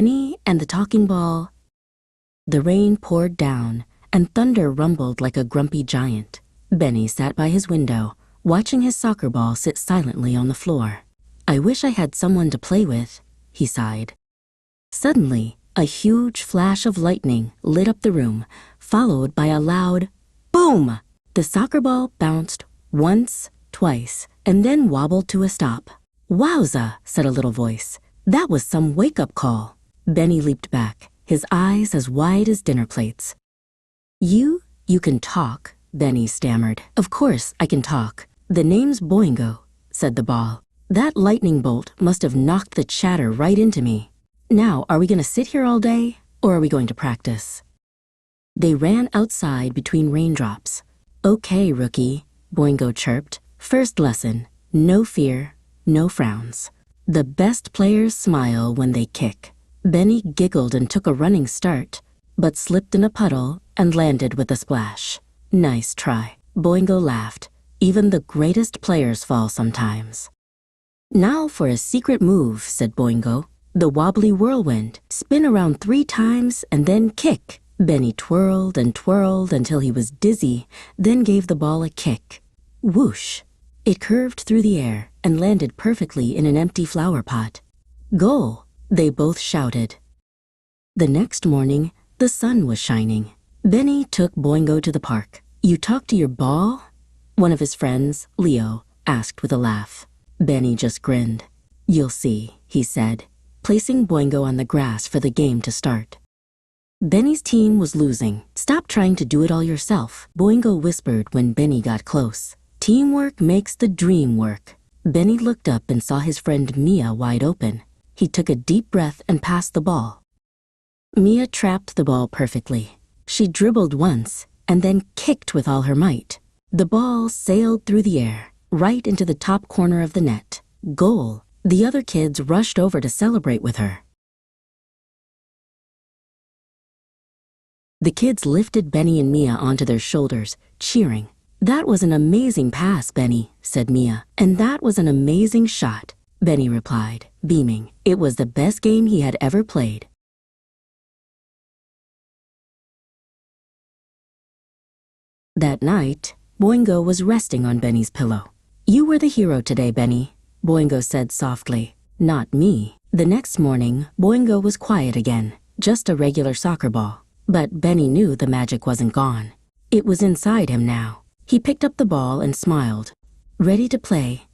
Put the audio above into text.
Benny and the talking ball. The rain poured down, and thunder rumbled like a grumpy giant. Benny sat by his window, watching his soccer ball sit silently on the floor. "I wish I had someone to play with," he sighed. Suddenly, a huge flash of lightning lit up the room, followed by a loud boom! The soccer ball bounced once, twice, and then wobbled to a stop. "Wowza," said a little voice. "That was some wake-up call." Benny leaped back, his eyes as wide as dinner plates. You can talk," Benny stammered. "Of course I can talk. The name's Boingo," said the ball. "That lightning bolt must have knocked the chatter right into me. Now, are we going to sit here all day, or are we going to practice?" They ran outside between raindrops. "Okay, rookie," Boingo chirped. "First lesson, no fear, no frowns. The best players smile when they kick." Benny giggled and took a running start, but slipped in a puddle and landed with a splash. "Nice try." Boingo laughed. "Even the greatest players fall sometimes." "Now for a secret move," said Boingo. "The wobbly whirlwind. Spin around 3 times and then kick." Benny twirled and twirled until he was dizzy, then gave the ball a kick. Whoosh! It curved through the air and landed perfectly in an empty flower pot. "Goal!" they both shouted. The next morning, the sun was shining. Benny took Boingo to the park. "You talk to your ball?" one of his friends, Leo, asked with a laugh. Benny just grinned. "You'll see," he said, placing Boingo on the grass for the game to start. Benny's team was losing. "Stop trying to do it all yourself," Boingo whispered when Benny got close. "Teamwork makes the dream work." Benny looked up and saw his friend Mia wide open. He took a deep breath and passed the ball. Mia trapped the ball perfectly. She dribbled once and then kicked with all her might. The ball sailed through the air, right into the top corner of the net. Goal! The other kids rushed over to celebrate with her. The kids lifted Benny and Mia onto their shoulders, cheering. "That was an amazing pass, Benny," said Mia. "And that was an amazing shot," Benny replied, beaming. It was the best game he had ever played. That night, Boingo was resting on Benny's pillow. "You were the hero today, Benny," Boingo said softly. "Not me." The next morning, Boingo was quiet again, just a regular soccer ball. But Benny knew the magic wasn't gone. It was inside him now. He picked up the ball and smiled. "Ready to play,"